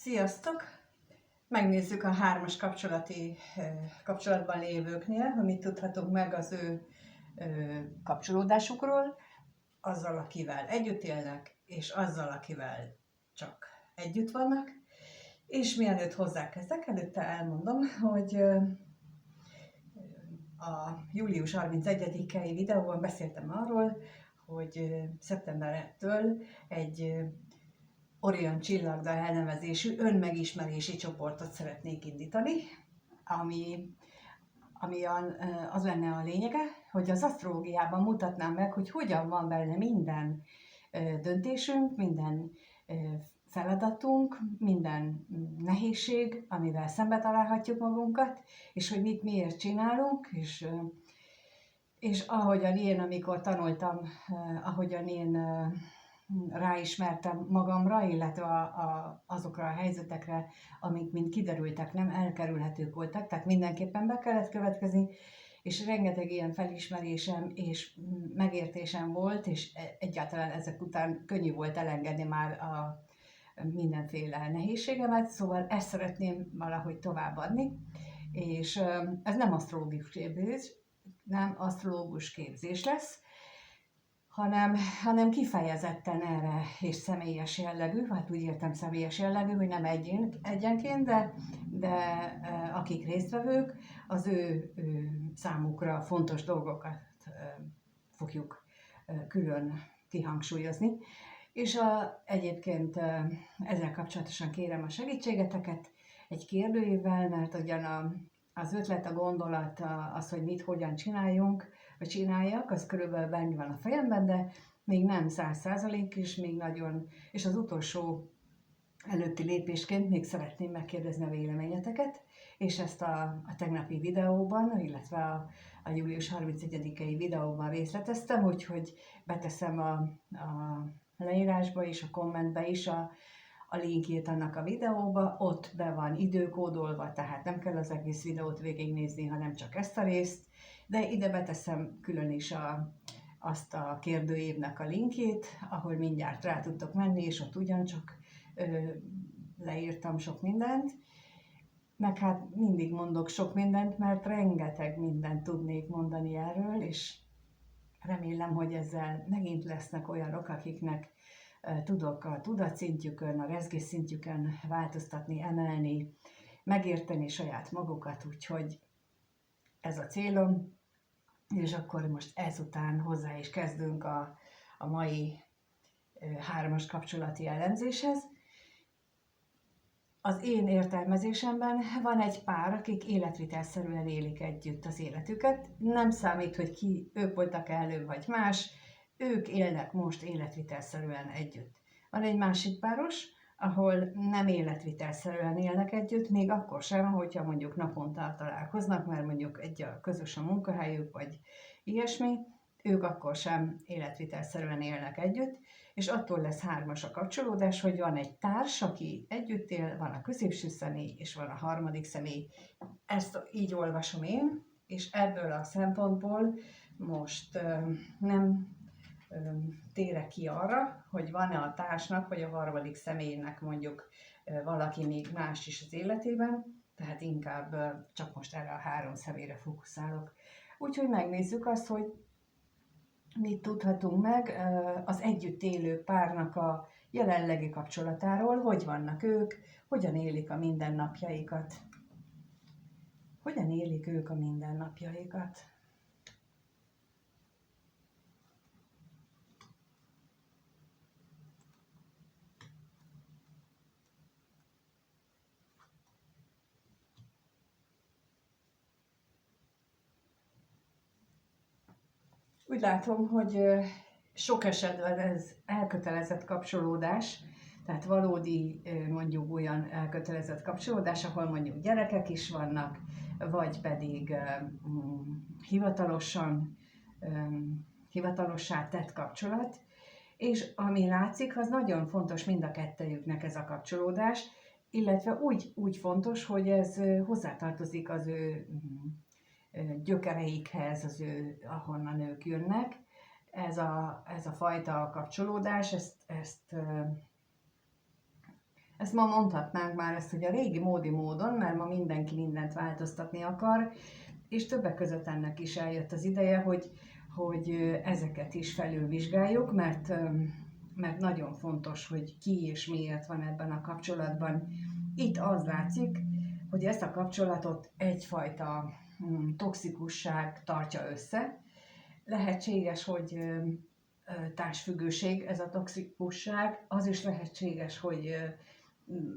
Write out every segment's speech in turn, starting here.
Sziasztok! Megnézzük a hármas kapcsolatban lévőknél, hogy mit tudhatunk meg az ő kapcsolódásukról, azzal, akivel együtt élnek, és azzal, akivel csak együtt vannak. És mielőtt hozzákezdek, előtte elmondom, hogy a július 31-i videóban beszéltem arról, hogy szeptembertől egy Orion csillagda elnevezésű önmegismerési csoportot szeretnék indítani, ami az lenne a lényege, hogy az asztrológiában mutatnám meg, hogy hogyan van benne minden döntésünk, minden feladatunk, minden nehézség, amivel szembe találhatjuk magunkat, és hogy mit miért csinálunk, és ahogyan én, amikor tanultam, ahogyan én ráismertem magamra, illetve azokra a helyzetekre, amik mind kiderültek, nem elkerülhetők voltak, tehát mindenképpen be kellett következni, és rengeteg ilyen felismerésem és megértésem volt, és egyáltalán ezek után könnyű volt elengedni már a mindenféle nehézségemet, szóval ezt szeretném valahogy továbbadni, és ez nem asztrológus képzés lesz, hanem kifejezetten erre és személyes jellegű, hát úgy értem személyes jellegű, hogy nem egyenként, de akik résztvevők, az ő számukra fontos dolgokat fogjuk külön kihangsúlyozni. És egyébként ezzel kapcsolatosan kérem a segítségeteket egy kérdőívvel, mert ugyan az ötlet, a gondolat, az, hogy mit, hogyan csináljunk, vagy csináljak, az körülbelül benne van a fejemben, de még nem 100% is, még nagyon, és az utolsó előtti lépésként még szeretném megkérdezni a véleményeteket, és ezt a tegnapi videóban, illetve a július 31-i videóban részleteztem, úgyhogy beteszem a leírásba és a kommentbe is a linkjét annak a videóba, ott be van időkódolva, tehát nem kell az egész videót végignézni, hanem csak ezt a részt, de ide beteszem külön is azt a kérdőívnek a linkjét, ahol mindjárt rá tudtok menni, és ott ugyancsak leírtam sok mindent, meg hát mindig mondok sok mindent, mert rengeteg mindent tudnék mondani erről, és remélem, hogy ezzel megint lesznek olyanok, akiknek tudok a tudatszintjükön, a rezgésszintjükön változtatni, emelni, megérteni saját magukat, úgyhogy ez a célom, és akkor most ezután hozzá is kezdünk a mai hármas kapcsolati elemzéshez. Az én értelmezésemben van egy pár, akik életvitelszerűen élik együtt az életüket. Nem számít, hogy ők voltak előbb vagy más, ők élnek most életvitelszerűen együtt. Van egy másik páros, ahol nem életvitelszerűen élnek együtt, még akkor sem, hogyha mondjuk naponta találkoznak, mert mondjuk a közös a munkahelyük, vagy ilyesmi, ők akkor sem életvitelszerűen élnek együtt, és attól lesz hármas a kapcsolódás, hogy van egy társ, aki együtt él, van a középső személy, és van a harmadik személy. Ezt így olvasom én, és ebből a szempontból most nem térek ki arra, hogy van-e a társnak, vagy a harmadik személynek mondjuk valaki még más is az életében, tehát inkább csak most erre a három személyre fókuszálok. Úgyhogy megnézzük azt, hogy mit tudhatunk meg az együtt élő párnak a jelenlegi kapcsolatáról, hogy vannak ők, hogyan élik a mindennapjaikat. Hogyan élik ők a mindennapjaikat? Úgy látom, hogy sok esetben ez elkötelezett kapcsolódás, tehát valódi mondjuk olyan elkötelezett kapcsolódás, ahol mondjuk gyerekek is vannak, vagy pedig hivatalossá tett kapcsolat, és ami látszik, az nagyon fontos mind a kettejüknek ez a kapcsolódás, illetve úgy fontos, hogy ez hozzátartozik az ő gyökereikhez, ahonnan ők jönnek. Ez a fajta kapcsolódás, ezt ezt ma mondhatnánk már ezt, hogy a régi módi módon, mert ma mindenki mindent változtatni akar, és többek között ennek is eljött az ideje, hogy ezeket is felülvizsgáljuk, mert nagyon fontos, hogy ki és miért van ebben a kapcsolatban. Itt az látszik, hogy ezt a kapcsolatot egyfajta toxikusság tartja össze. Lehetséges, hogy társfüggőség ez a toxikusság, az is lehetséges, hogy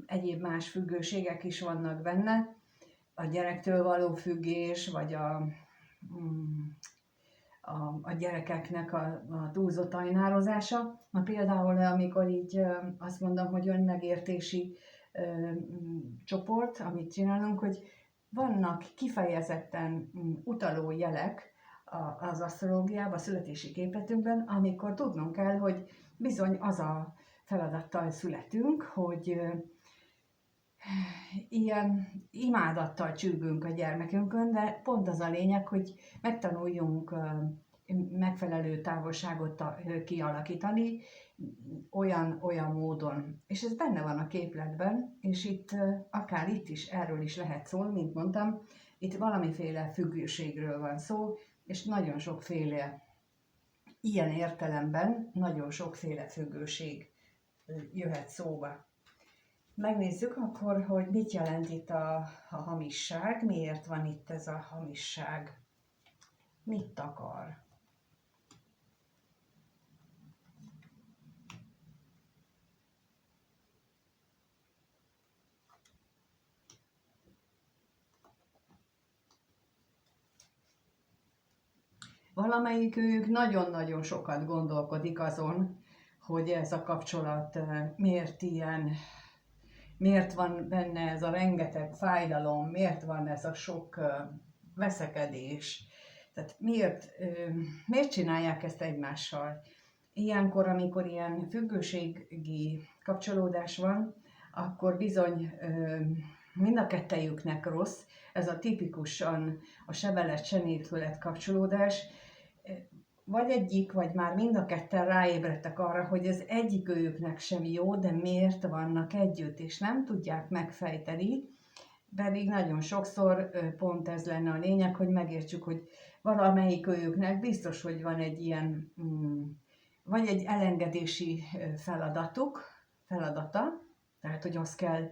egyéb más függőségek is vannak benne, a gyerektől való függés, vagy a gyerekeknek a túlzott ajnározása. Na például, amikor így azt mondom, hogy önmegértési csoport, amit csinálunk, hogy vannak kifejezetten utaló jelek az asztrológiában, a születési képletünkben, amikor tudnunk kell, hogy bizony az a feladattal születünk, hogy ilyen imádattal csüggünk a gyermekünkön, de pont az a lényeg, hogy megtanuljunk megfelelő távolságot kialakítani olyan módon. És ez benne van a képletben, és itt akár itt is erről is lehet szólni, mint mondtam, itt valamiféle függőségről van szó, és nagyon sokféle, ilyen értelemben nagyon sokféle függőség jöhet szóba. Megnézzük akkor, hogy mit jelent itt a hamisság, miért van itt ez a hamisság, mit akar. Valamelyikük nagyon-nagyon sokat gondolkodik azon, hogy ez a kapcsolat miért ilyen, miért van benne ez a rengeteg fájdalom, miért van ez a sok veszekedés. Tehát miért csinálják ezt egymással? Ilyenkor, amikor ilyen függőségi kapcsolódás van, akkor bizony mind a kettejüknek rossz, ez a tipikusan a sebelet-senértület kapcsolódás, vagy egyik, vagy már mind a ketten ráébredtek arra, hogy az egyikőjüknek sem jó, de miért vannak együtt, és nem tudják megfejteni, pedig nagyon sokszor pont ez lenne a lényeg, hogy megértsük, hogy valamelyikőjüknek biztos, hogy van egy ilyen, vagy egy elengedési feladata, tehát, hogy az kell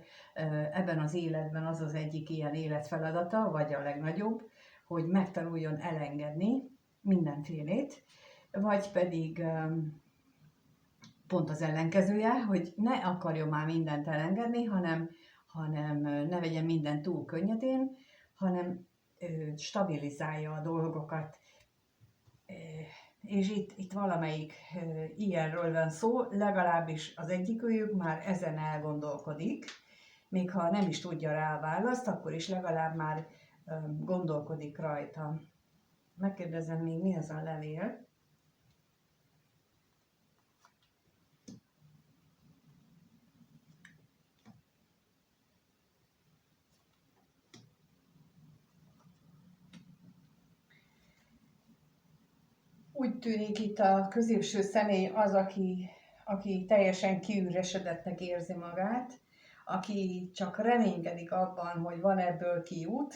ebben az életben, az az egyik ilyen életfeladata, vagy a legnagyobb, hogy megtanuljon elengedni mindenfélét, vagy pedig pont az ellenkezője, hogy ne akarjon már mindent elengedni, hanem ne vegyen mindent túl könnyedén, hanem stabilizálja a dolgokat. És itt valamelyik ilyenről van szó, legalábbis az egyikőjük már ezen elgondolkodik, még ha nem is tudja rá a választ, akkor is legalább már gondolkodik rajta. Megkérdezem még, mi ez a levél? Úgy tűnik itt a középső személy az, aki teljesen kiüresedettnek érzi magát, aki csak reménykedik abban, hogy van ebből kiút,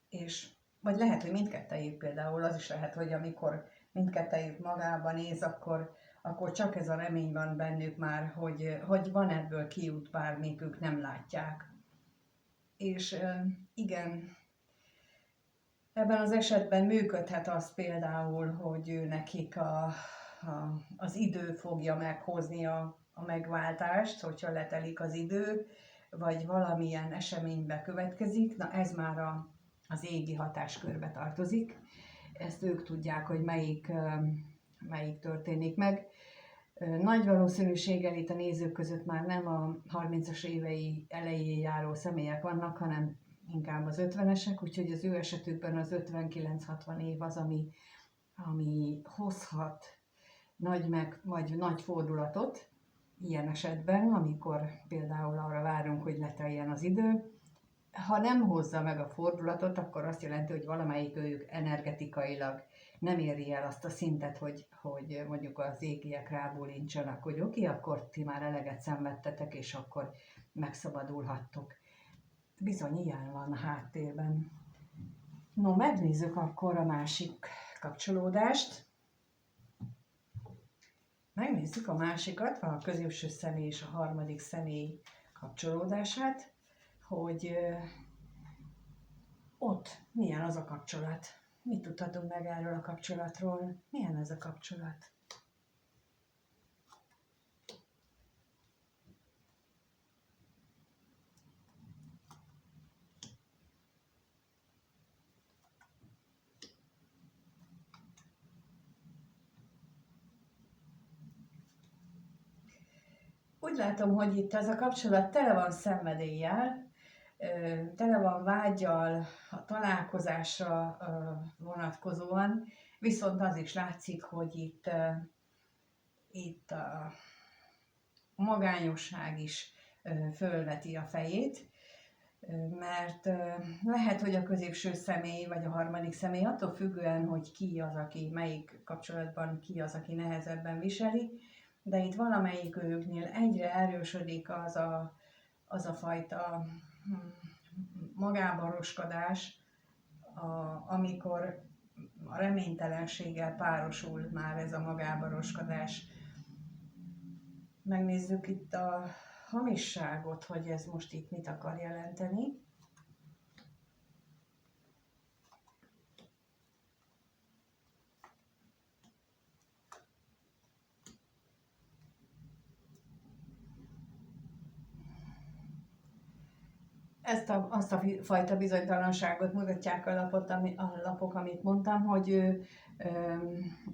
és vagy lehet, hogy mindkettejük például, az is lehet, hogy amikor mindkettejük magában néz, akkor csak ez a remény van bennük már, hogy van ebből kiút, bármikük nem látják. És igen, ebben az esetben működhet az például, hogy nekik az idő fogja meghozni a megváltást, hogyha letelik az idő, vagy valamilyen eseménybe következik, na ez már az égi hatáskörbe tartozik. Ezt ők tudják, hogy melyik történik meg. Nagy valószínűséggel itt a nézők között már nem a 30-as évei elején járó személyek vannak, hanem inkább az 50-esek, úgyhogy az ő esetükben az 59-60 év az, ami hozhat nagy fordulatot ilyen esetben, amikor például arra várunk, hogy leteljen az idő. Ha nem hozza meg a fordulatot, akkor azt jelenti, hogy valamelyik őjük energetikailag nem éri el azt a szintet, hogy mondjuk az égiek rábólincsanak, hogy oké, akkor ti már eleget szenvedtetek, és akkor megszabadulhattok. Bizony ilyen van a háttérben. No, megnézzük akkor a másik kapcsolódást. Megnézzük a másikat, a középső személy és a harmadik személy kapcsolódását, hogy ott milyen az a kapcsolat. Mit tudhatunk meg erről a kapcsolatról? Milyen ez a kapcsolat? Úgy látom, hogy itt ez a kapcsolat tele van szenvedéllyel, tele van vággyal a találkozásra vonatkozóan, viszont az is látszik, hogy itt a magányosság is fölveti a fejét, mert lehet, hogy a középső személy vagy a harmadik személy attól függően, hogy ki az, aki melyik kapcsolatban ki az, aki nehezebben viseli, de itt valamelyik őknél egyre erősödik az a fajta magábaroskodás, amikor a reménytelenséggel párosul már ez a magábaroskodás. Megnézzük itt a hamisságot, hogy ez most itt mit akar jelenteni. Azt a fajta bizonytalanságot mutatják a lapok, amit mondtam, hogy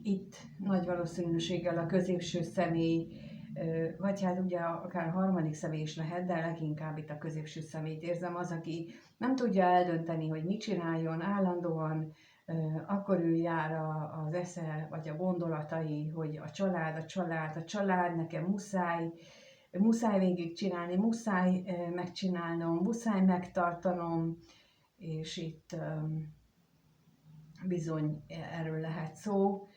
itt nagy valószínűséggel a középső személy, vagy hát ugye akár a harmadik személy is lehet, de leginkább itt a középső személyt érzem, az, aki nem tudja eldönteni, hogy mit csináljon állandóan, akkor ő jár az esze, vagy a gondolatai, hogy a család, nekem muszáj végigcsinálni, muszáj megcsinálnom, muszáj megtartanom, és itt bizony erről lehet szó,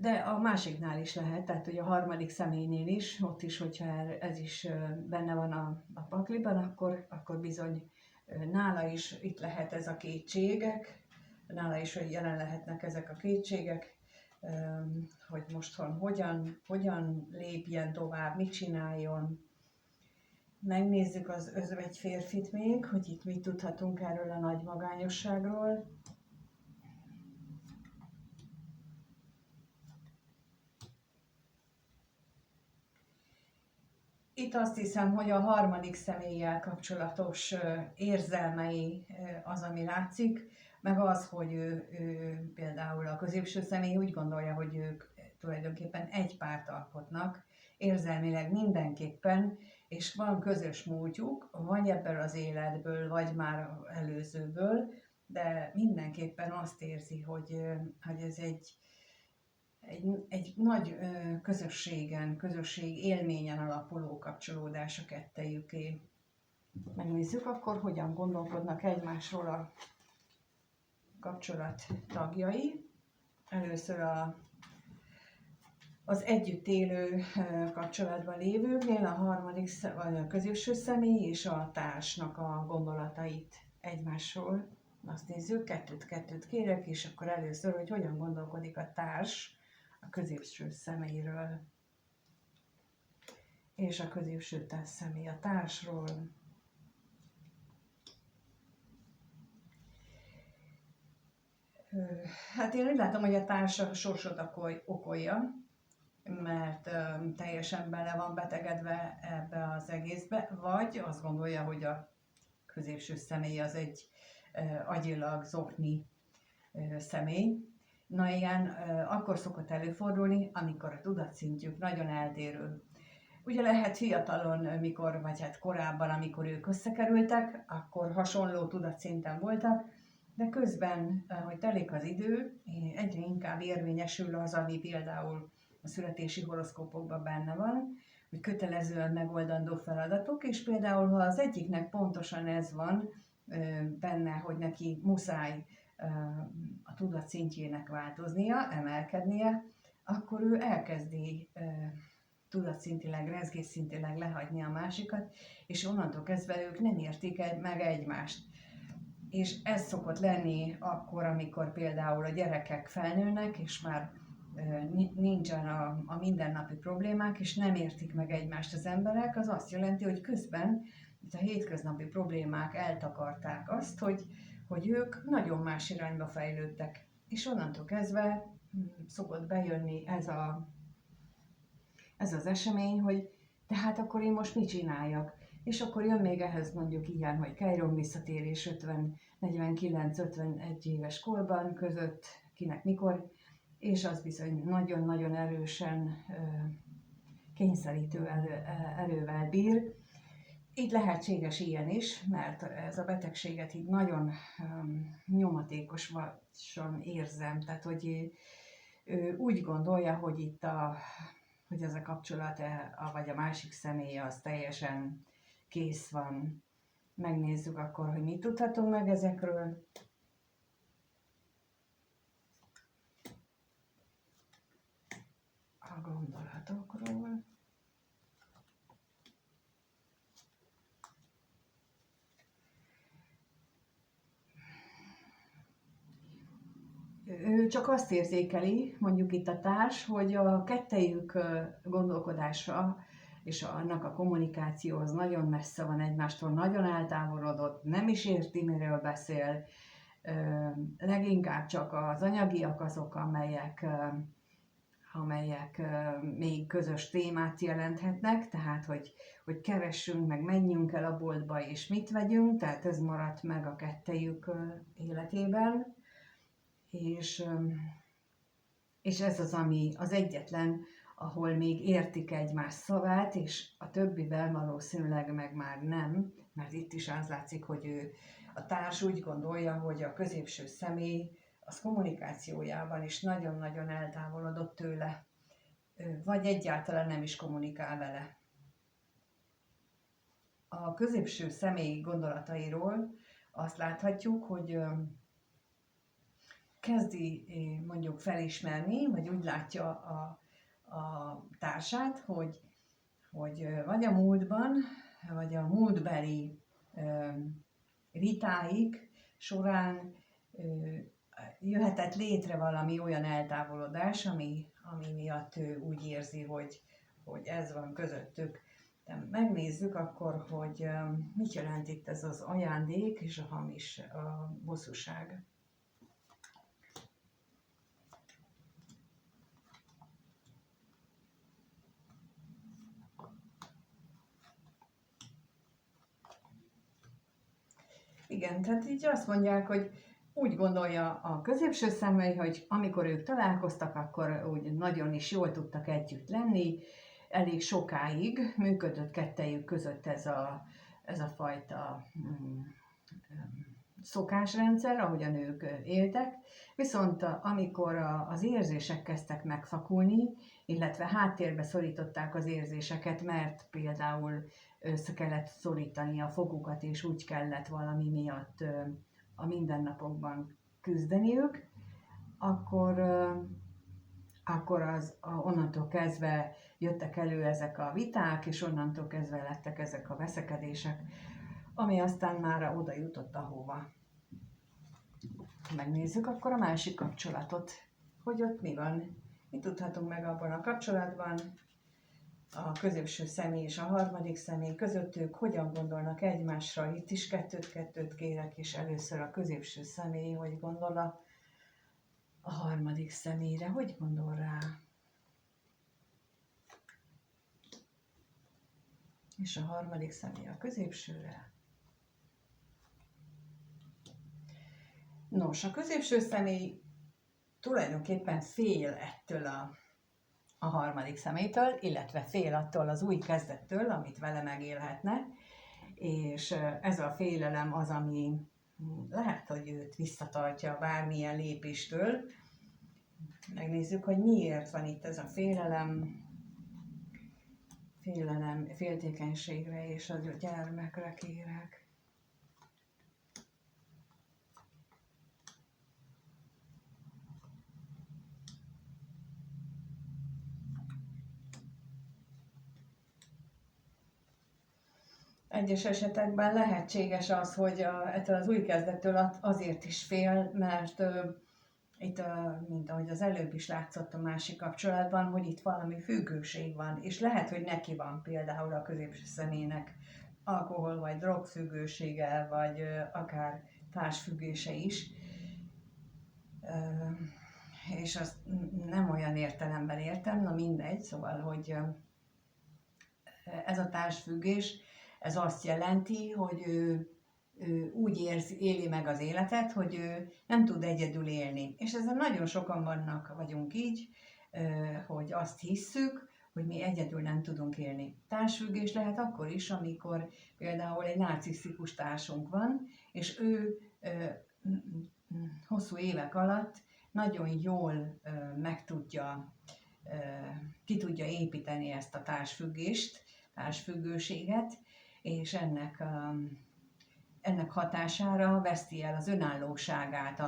de a másiknál is lehet, tehát hogy a harmadik személynél is, ott is, hogyha ez is benne van a pakliban, akkor bizony nála is itt lehet ez a kétségek, nála is jelen lehetnek ezek a kétségek, hogy most hogyan lépjen tovább, mit csináljon. Megnézzük az özvegy férfit még, hogy itt mit tudhatunk erről a nagy magányosságról. Itt azt hiszem, hogy a harmadik személlyel kapcsolatos érzelmei az, ami látszik, meg az, hogy ő például a középső személy úgy gondolja, hogy ők tulajdonképpen egy párt alkotnak, érzelmileg mindenképpen, és van közös múltjuk, vagy ebből az életből, vagy már előzőből, de mindenképpen azt érzi, hogy ez egy nagy közösség élményen alapuló kapcsolódás a kettejüké. Megnézzük akkor, hogyan gondolkodnak egymásról a kapcsolat tagjai. Először az együtt élő kapcsolatban lévőknél a harmadik, vagy a középső személy és a társnak a gondolatait egymásról. Azt nézzük, kettőt kérek, és akkor először, hogy hogyan gondolkodik a társ a középső személyről, és a középső személy a társról. Hát én úgy látom, hogy a társ a sorsot okolja, mert teljesen bele van betegedve ebbe az egészbe, vagy azt gondolja, hogy a középső személy az egy agyilag zokni személy. Na igen, akkor szokott előfordulni, amikor a tudatszintjük nagyon eltérő. Ugye lehet fiatalon, vagy hát korábban, amikor ők összekerültek, akkor hasonló tudatszinten voltak, de közben, hogy telik az idő, egyre inkább érvényesül az, ami például a születési horoszkópokban benne van, hogy kötelezően megoldandó feladatok, és például, ha az egyiknek pontosan ez van benne, hogy neki muszáj a tudat szintjének változnia, emelkednie, akkor ő elkezdi tudatszintileg, rezgésszintileg lehagyni a másikat, és onnantól kezdve ők nem értik meg egymást. És ez szokott lenni akkor, amikor például a gyerekek felnőnek, és már nincsen a mindennapi problémák, és nem értik meg egymást az emberek, az azt jelenti, hogy közben itt a hétköznapi problémák eltakarták azt, hogy ők nagyon más irányba fejlődtek. És onnantól kezdve szokott bejönni ez az esemény, hogy tehát akkor én most mit csináljak? És akkor jön még ehhez mondjuk ilyen, hogy Chiron visszatérés 49-51 éves korban között, kinek mikor, és az bizony nagyon-nagyon erősen kényszerítő erővel bír. Így lehetséges ilyen is, mert ez a betegséget így nagyon nyomatékosan érzem, tehát hogy ő úgy gondolja, hogy hogy ez a kapcsolat, vagy a másik személy az teljesen kész van. Megnézzük akkor, hogy mit tudhatunk meg ezekről. A gondolatokról. Ő csak azt érzékeli, mondjuk itt a társ, hogy a kettejük gondolkodása és annak a kommunikáció az nagyon messze van egymástól, nagyon eltávolodott, nem is érti, miről beszél. Leginkább csak az anyagiak azok, amelyek még közös témát jelenthetnek, tehát hogy keressünk, meg menjünk el a boltba és mit vegyünk, tehát ez maradt meg a kettejük életében. És ez az, ami az egyetlen, ahol még értik egymás szavát, és a többivel valószínűleg meg már nem, mert itt is az látszik, hogy a társ úgy gondolja, hogy a középső személy az kommunikációjában is nagyon-nagyon eltávolodott tőle, vagy egyáltalán nem is kommunikál vele. A középső személy gondolatairól azt láthatjuk, hogy kezdi mondjuk felismerni, vagy úgy látja a társát, hogy vagy a múltban, vagy a múltbeli vitáik során jöhetett létre valami olyan eltávolodás, ami miatt ő úgy érzi, hogy ez van közöttük. De megnézzük akkor, hogy mit jelent itt ez az ajándék és a hamis, a bosszúság. Igen, tehát így azt mondják, hogy úgy gondolja a középső személy, hogy amikor ők találkoztak, akkor úgy nagyon is jól tudtak együtt lenni, elég sokáig működött kettejük között ez a fajta szokásrendszer, ahogyan ők éltek, viszont amikor az érzések kezdtek megfakulni, illetve háttérbe szorították az érzéseket, mert például össze kellett szorítani a fogukat, és úgy kellett valami miatt a mindennapokban küzdeniük, akkor onnantól kezdve jöttek elő ezek a viták, és onnantól kezdve lettek ezek a veszekedések, ami aztán már oda jutott ahova. Megnézzük akkor a másik kapcsolatot, hogy ott mi van. Mit tudhatunk meg abban a kapcsolatban? A középső személy és a harmadik személy közöttük hogyan gondolnak egymásra. Itt is kettőt kérek, és először a középső személy, hogy gondol a harmadik személyre, hogy gondol rá. És a harmadik személy a középsőre. Nos, a középső személy tulajdonképpen fél ettől a harmadik személytől, illetve fél attól az új kezdettől, amit vele megélhetne, és ez a félelem az, ami lehet, hogy őt visszatartja bármilyen lépéstől. Megnézzük, hogy miért van itt ez a félelem, féltékenységre és a gyermekre kérek. Egyes esetekben lehetséges az, hogy ettől az új kezdettől azért is fél, mert itt, mint ahogy az előbb is látszott a másik kapcsolatban, hogy itt valami függőség van, és lehet, hogy neki van például a középső személynek alkohol vagy drogfüggősége, vagy akár társfüggése is, és azt nem olyan értelemben értem, na mindegy, szóval, hogy ez a társfüggés, ez azt jelenti, hogy ő úgy éli meg az életet, hogy ő nem tud egyedül élni. És ezen nagyon sokan vagyunk így, hogy azt hisszük, hogy mi egyedül nem tudunk élni. Társfüggés lehet akkor is, amikor például egy narcisztikus társunk van, és ő hosszú évek alatt nagyon jól ki tudja építeni ezt a társfüggőséget, és ennek hatására veszti el az önállóságát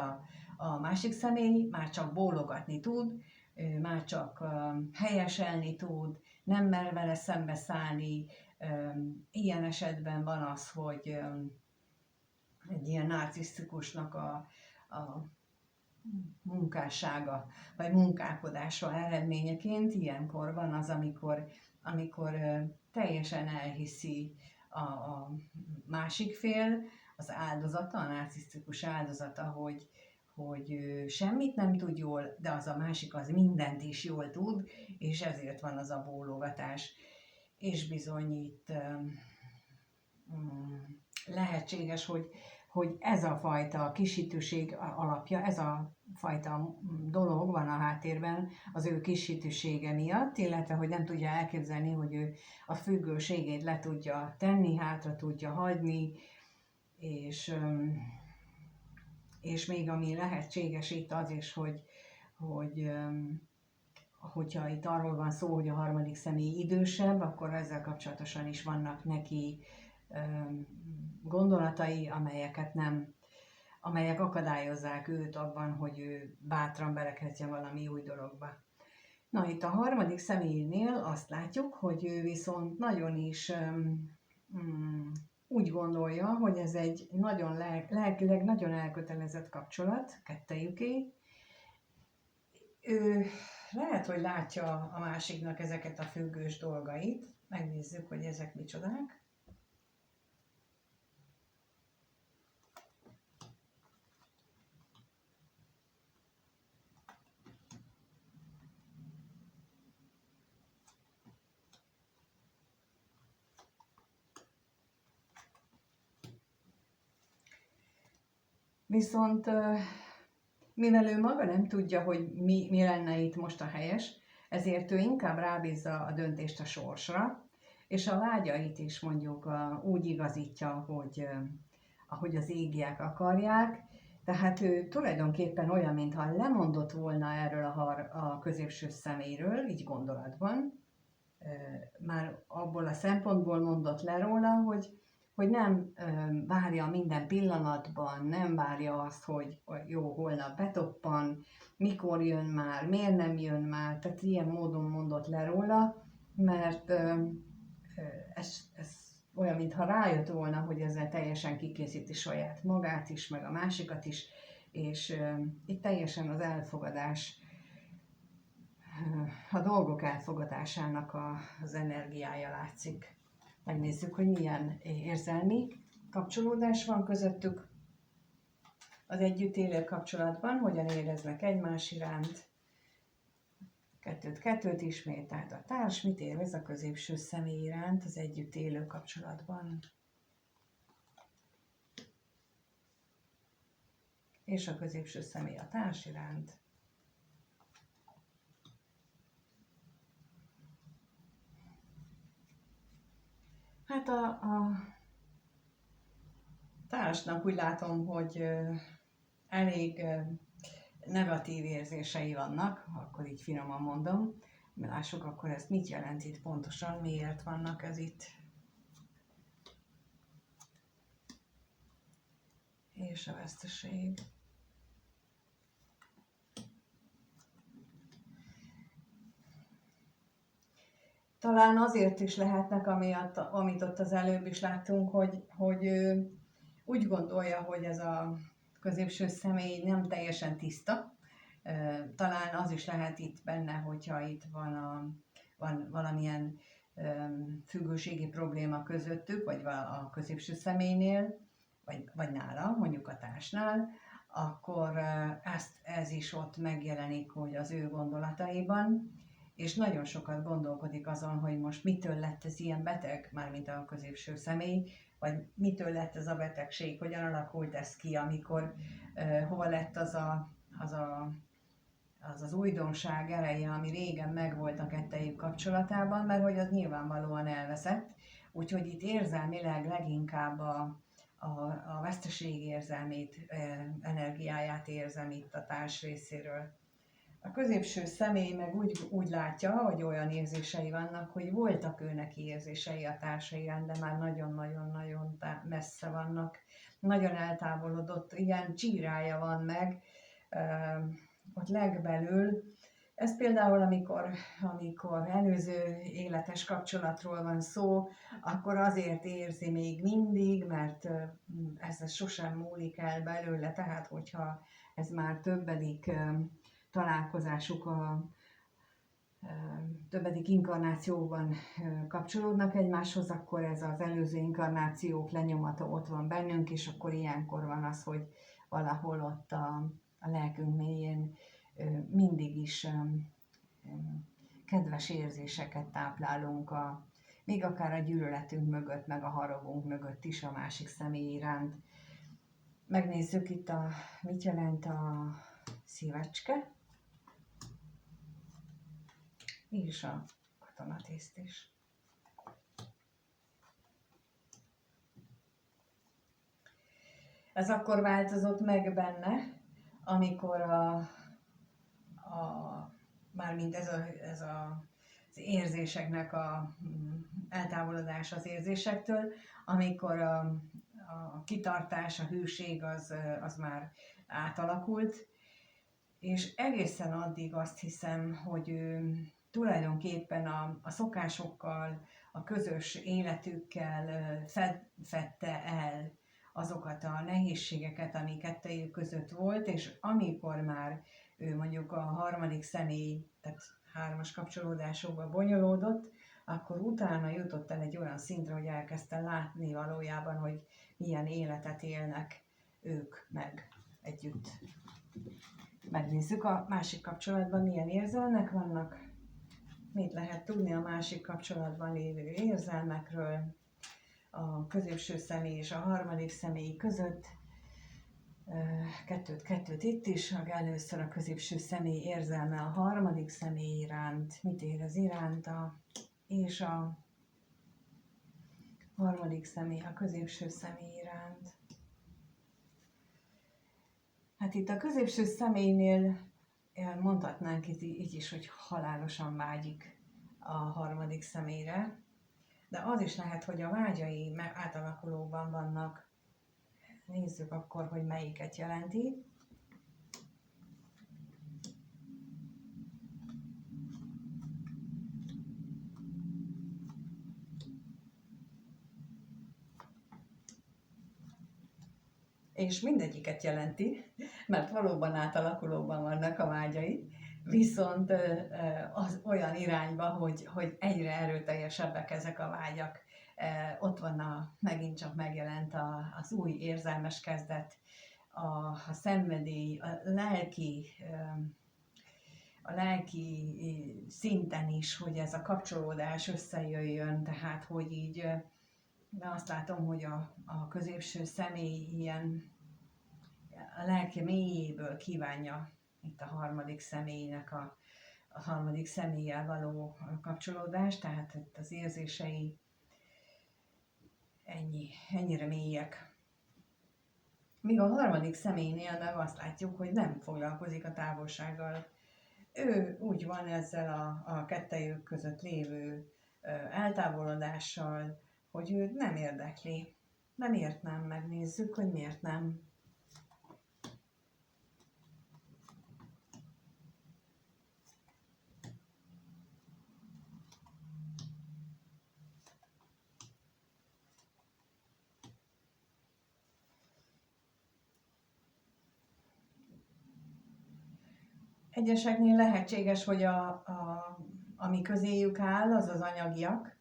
a másik személy, már csak bólogatni tud, már csak helyeselni tud, nem mer vele szembeszállni. Ilyen esetben van az, hogy egy ilyen narcisztikusnak a munkássága, vagy munkálkodása eredményeként ilyenkor van az, amikor teljesen elhiszi a másik fél, az áldozata, a narcisztikus áldozata, hogy semmit nem tud jól, de az a másik az mindent is jól tud, és ezért van az a bólogatás. És bizony itt lehetséges, hogy ez a fajta kisítőség alapja, ez a fajta dolog van a háttérben az ő kisítősége miatt, illetve hogy nem tudja elképzelni, hogy ő a függőségét le tudja tenni, hátra tudja hagyni, és még ami lehetséges itt az is, hogyha itt arról van szó, hogy a harmadik személy idősebb, akkor ezzel kapcsolatosan is vannak neki gondolatai, amelyek akadályozzák őt abban, hogy ő bátran belekezdjen valami új dologba. Na, itt a harmadik személynél azt látjuk, hogy ő viszont nagyon is úgy gondolja, hogy ez egy nagyon lelkileg nagyon elkötelezett kapcsolat, kettejüké. Ő lehet, hogy látja a másiknak ezeket a függős dolgait. Megnézzük, hogy ezek micsodák. Viszont mivel ő maga nem tudja, hogy mi lenne itt most a helyes, ezért ő inkább rábízza a döntést a sorsra, és a vágyait is mondjuk úgy igazítja, ahogy az égiek akarják. Tehát ő tulajdonképpen olyan, mintha lemondott volna erről a középső személyről, így gondolatban. Már abból a szempontból mondott le róla, hogy nem várja minden pillanatban, nem várja azt, hogy jó, holnap betoppan, mikor jön már, miért nem jön már, tehát ilyen módon mondott le róla, mert ez olyan, mintha rájött volna, hogy ezzel teljesen kikészíti saját magát is, meg a másikat is, és itt teljesen az elfogadás, a dolgok elfogadásának az energiája látszik. Megnézzük, hogy milyen érzelmi kapcsolódás van közöttük az együtt élő kapcsolatban, hogyan éreznek egymás iránt. Kettőt ismét, tehát a társ mit érez a középső személy iránt az együtt élő kapcsolatban. És a középső személy a társ iránt. Hát a társnak úgy látom, hogy elég negatív érzései vannak, akkor így finoman mondom. Lássuk akkor ezt mit jelent itt pontosan, miért vannak ez itt. És a veszteség. Talán azért is lehetnek, amit ott az előbb is láttunk, hogy ő úgy gondolja, hogy ez a középső személy nem teljesen tiszta. Talán az is lehet itt benne, hogyha itt van valamilyen függőségi probléma közöttük, vagy a középső személynél, vagy nála, mondjuk a társnál, akkor ez is ott megjelenik, hogy az ő gondolataiban, és nagyon sokat gondolkodik azon, hogy most mitől lett ez ilyen beteg, mármint a középső személy, vagy mitől lett ez a betegség, hogyan alakult ez ki, amikor hova lett az újdonság ereje, ami régen megvolt a kettejük kapcsolatában, mert hogy az nyilvánvalóan elveszett. Úgyhogy itt érzelmileg leginkább a veszteség érzelmét, energiáját érzem itt a társ részéről. A középső személy meg úgy látja, hogy olyan érzései vannak, hogy voltak őnek érzései a társa iránt, de már nagyon-nagyon-nagyon messze vannak. Nagyon eltávolodott, ilyen csírája van meg, ott legbelül. Ez például, amikor előző életes kapcsolatról van szó, akkor azért érzi még mindig, mert ez sosem múlik el belőle, tehát hogyha ez már többedik találkozásuk, többedik inkarnációban kapcsolódnak egymáshoz, akkor ez az előző inkarnációk lenyomata ott van bennünk, és akkor ilyenkor van az, hogy valahol ott a lelkünk mélyén mindig is kedves érzéseket táplálunk, még akár a gyűlöletünk mögött, meg a haragunk mögött is a másik személy iránt. Megnézzük itt, mit jelent a szívecske, és a katonatiszt is. Ez akkor változott meg benne, amikor mármint ez az érzéseknek a eltávolodás az érzésektől, amikor a kitartás, a hűség az már átalakult, és egészen addig azt hiszem, hogy ő tulajdonképpen a szokásokkal, a közös életükkel fedte el azokat a nehézségeket, ami kettejük között volt, és amikor már ő mondjuk a harmadik személy, tehát hármas kapcsolódásokba bonyolódott, akkor utána jutott el egy olyan szintre, hogy elkezdte látni valójában, hogy milyen életet élnek ők meg együtt. Megnézzük a másik kapcsolatban milyen érzelmek vannak, mit lehet tudni a másik kapcsolatban lévő érzelmekről, a középső személy és a harmadik személy között. Kettőt itt is, először a középső személy érzelme a harmadik személy iránt, mit érez iránta, és a harmadik személy a középső személy iránt. Hát itt a középső személynél mondhatnánk így is, hogy halálosan vágyik a harmadik személyre, de az is lehet, hogy a vágyai átalakulóban vannak. Nézzük akkor, hogy melyiket jelenti. És mindegyiket jelenti, mert valóban átalakulóban vannak a vágyai, viszont az olyan irányba, hogy egyre erőteljesebbek ezek a vágyak. Ott van megint csak megjelent az új érzelmes kezdet, a szenvedély, a lelki szinten is, hogy ez a kapcsolódás összejöjjön, tehát hogy így azt látom, hogy a középső személy ilyen a lelke mélyéből kívánja itt a harmadik személynek a harmadik személlyel való kapcsolódást, tehát itt az érzései ennyire mélyek. Míg a harmadik személynél meg azt látjuk, hogy nem foglalkozik a távolsággal. Ő úgy van ezzel a kettejük között lévő eltávolodással, hogy őt nem érdekli. De miért nem? Megnézzük, hogy miért nem. Egyeseknél lehetséges, hogy ami közéjük áll, az az anyagiak,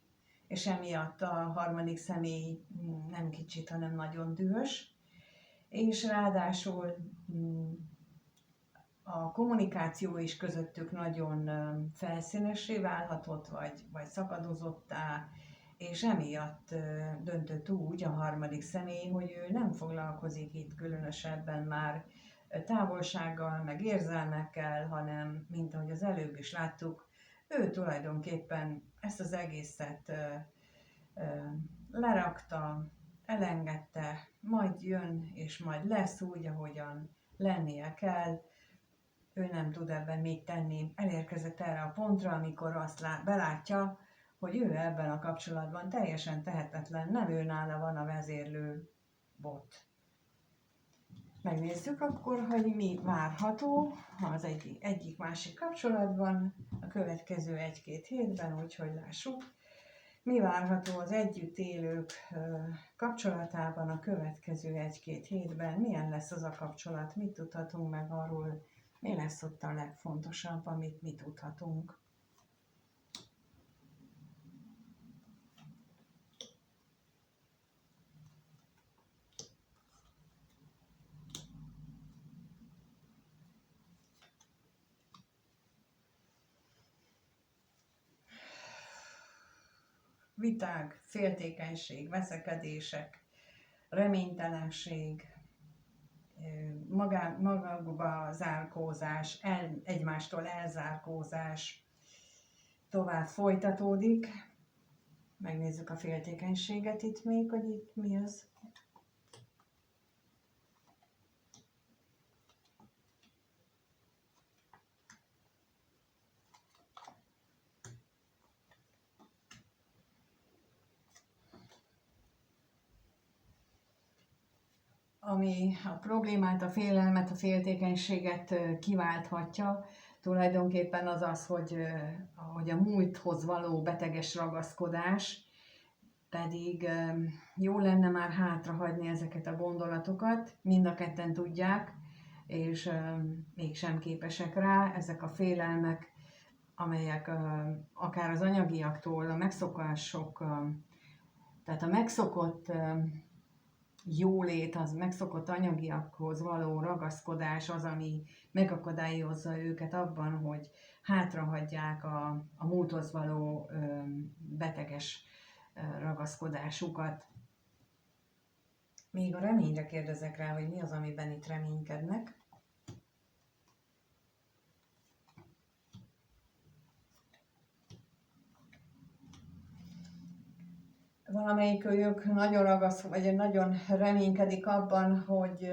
és emiatt a harmadik személy nem kicsit, hanem nagyon dühös, és ráadásul a kommunikáció is közöttük nagyon felszínessé válhatott, vagy szakadozottá, és emiatt döntött úgy a harmadik személy, hogy ő nem foglalkozik itt különösebben már távolsággal, meg érzelmekkel, hanem, mint ahogy az előbb is láttuk, ő tulajdonképpen ezt az egészet lerakta, elengedte, majd jön, és majd lesz úgy, ahogyan lennie kell. Ő nem tud ebben mit tenni. Elérkezett erre a pontra, amikor azt belátja, hogy ő ebben a kapcsolatban teljesen tehetetlen, nem ő nála van a vezérlő bot. Megnézzük akkor, hogy mi várható az egyik-másik kapcsolatban a következő 1-2 hétben, úgyhogy lássuk, mi várható az együtt élők kapcsolatában a következő 1-2 hétben, milyen lesz az a kapcsolat, mit tudhatunk meg arról, mi lesz ott a legfontosabb, amit mi tudhatunk. Viták, féltékenység, veszekedések, reménytelenség, magukba zárkózás, egymástól elzárkózás tovább folytatódik. Megnézzük a féltékenységet itt még, hogy itt mi az. Ami a problémát, a félelmet, a féltékenységet kiválthatja, tulajdonképpen az az, hogy a múlthoz való beteges ragaszkodás, pedig jó lenne már hátrahagyni ezeket a gondolatokat, mind a ketten tudják, és mégsem képesek rá. Ezek a félelmek, amelyek akár az anyagiaktól, a megszokások, tehát a megszokott jólét, az megszokott anyagiakhoz való ragaszkodás az, ami megakadályozza őket abban, hogy hátrahagyják a múlthoz való beteges ragaszkodásukat. Még a reményre kérdezek rá, hogy mi az, amiben itt reménykednek. Valamelyik őjük nagyon vagy nagyon reménykedik abban, hogy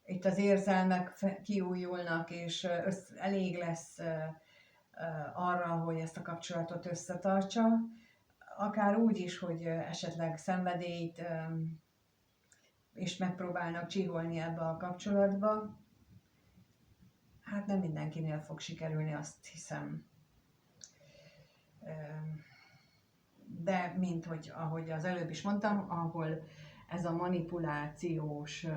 itt az érzelmek kiújulnak, és elég lesz arra, hogy ezt a kapcsolatot összetartsa. Akár úgy is, hogy esetleg szenvedélyt is megpróbálnak csiholni ebbe a kapcsolatba. Hát nem mindenkinél fog sikerülni, azt hiszem. De ahogy az előbb is mondtam, ahol ez a manipulációs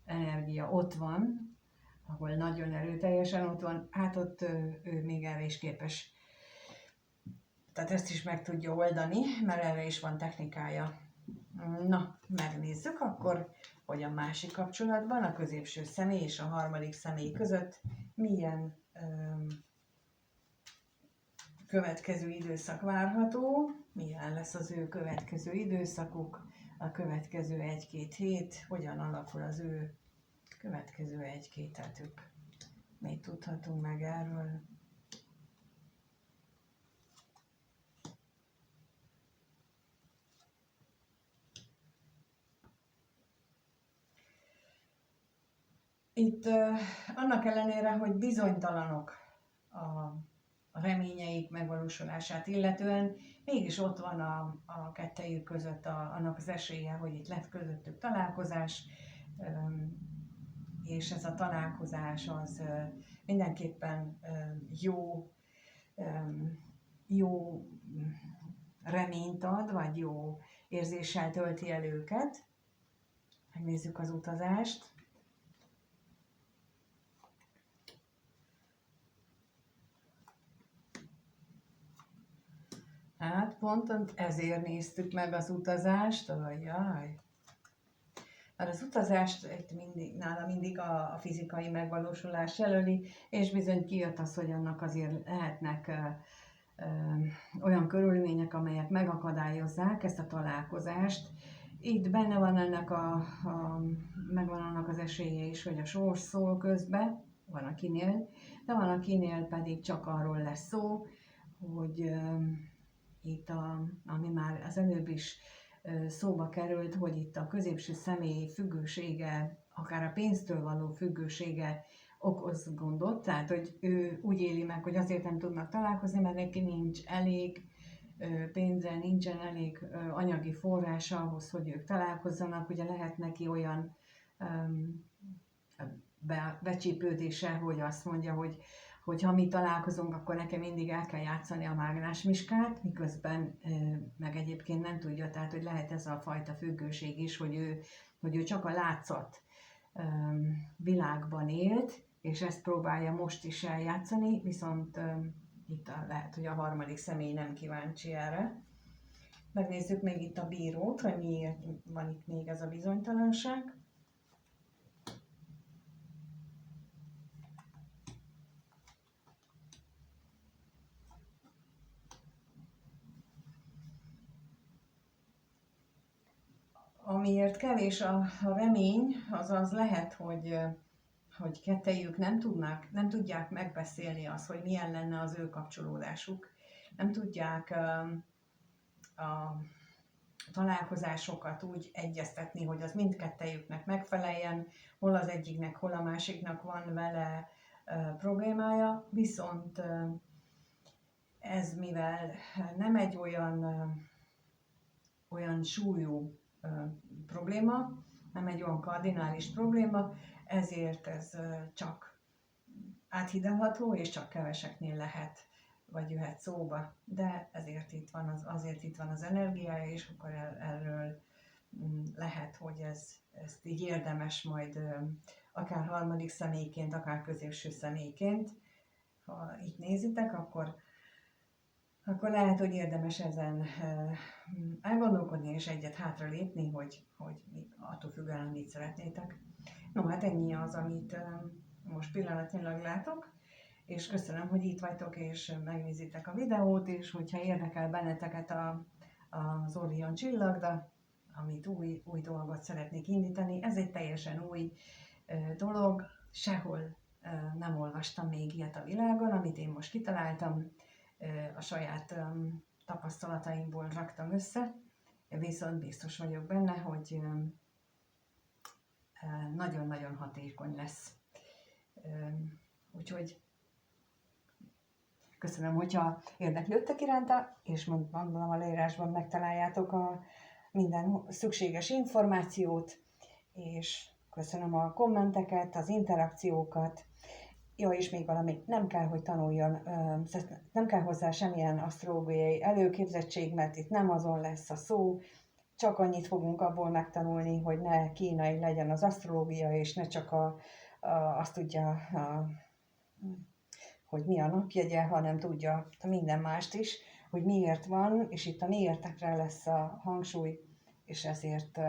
energia ott van, ahol nagyon erőteljesen ott van, hát ott ő még erre is képes. Tehát ezt is meg tudja oldani, mert erre is van technikája. Na, megnézzük akkor, hogy a másik kapcsolatban, a középső személy és a harmadik személy között milyen következő időszak várható, milyen lesz az ő következő időszakuk, a következő 1-2 hét, hogyan alakul az ő következő 1-2 hetük. Mit tudhatunk meg erről? Itt annak ellenére, hogy bizonytalanok a reményeik megvalósulását illetően, mégis ott van a kettejük között annak az esélye, hogy itt lett közöttük találkozás, és ez a találkozás az mindenképpen jó reményt ad, vagy jó érzéssel tölti el őket. Megnézzük az utazást. Hát pont ezért néztük meg az utazást, ajjaj. Mert az utazást nála mindig a fizikai megvalósulás jelöli, és bizony kijött az, hogy annak azért lehetnek olyan körülmények, amelyek megakadályozzák ezt a találkozást. Itt benne van megvan annak az esélye is, hogy a sors szól közbe, van akinél, de van akinél pedig csak arról lesz szó, hogy itt, ami már az előbb is szóba került, hogy itt a középső személy függősége, akár a pénztől való függősége okoz gondot, tehát hogy ő úgy éli meg, hogy azért nem tudnak találkozni, mert neki nincs elég pénze, nincsen elég anyagi forrása ahhoz, hogy ők találkozzanak. Ugye lehet neki olyan becsípődése, hogy azt mondja, hogy ha mi találkozunk, akkor nekem mindig el kell játszani a mágnásmiskát, miközben meg egyébként nem tudja, tehát hogy lehet ez a fajta függőség is, hogy ő csak a látszat világban élt, és ezt próbálja most is eljátszani, viszont itt lehet, hogy a harmadik személy nem kíváncsi erre. Megnézzük még itt a bírót, hogy miért van itt még ez a bizonytalanság. Amiért kevés a remény, az lehet, hogy kettejük nem tudják megbeszélni azt, hogy milyen lenne az ő kapcsolódásuk. Nem tudják a találkozásokat úgy egyeztetni, hogy az mindkettejüknek megfeleljen, hol az egyiknek, hol a másiknak van vele problémája, viszont ez mivel nem egy olyan súlyú probléma, nem egy olyan kardinális probléma, ezért ez csak áthidalható, és csak keveseknél lehet, vagy jöhet szóba. De azért itt van az energiája, és akkor erről lehet, hogy ezt így érdemes majd akár harmadik személyként, akár középső személyként, ha itt nézitek, akkor lehet, hogy érdemes ezen elgondolkodni és egyet hátra lépni, hogy attól függően mit szeretnétek. No, hát ennyi az, amit most pillanatnyilag látok, és köszönöm, hogy itt vagytok és megnézitek a videót, és hogyha érdekel benneteket az Orion csillagda, amit új dolgot szeretnék indítani, ez egy teljesen új dolog, sehol nem olvastam még ilyet a világon, amit én most kitaláltam, a saját tapasztalataimból raktam össze, viszont biztos vagyok benne, hogy nagyon-nagyon hatékony lesz. Úgyhogy köszönöm, hogyha érdeklődtek iránta, és gondolom a leírásban megtaláljátok a minden szükséges információt, és köszönöm a kommenteket, az interakciókat. Ja, és még valami, nem kell, hogy tanuljon, nem kell hozzá semmilyen asztrológiai előképzettség, mert itt nem azon lesz a szó, csak annyit fogunk abból megtanulni, hogy ne kínai legyen az asztrológia, és ne csak azt tudja, hogy mi a napjegye, hanem tudja minden mást is, hogy miért van, és itt a miértekre lesz a hangsúly, és ezért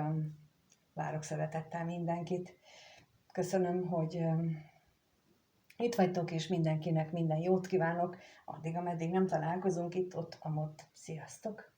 várok szeretettel mindenkit. Köszönöm, hogy itt vagytok, és mindenkinek minden jót kívánok, addig, ameddig nem találkozunk itt, ott, amott. Sziasztok!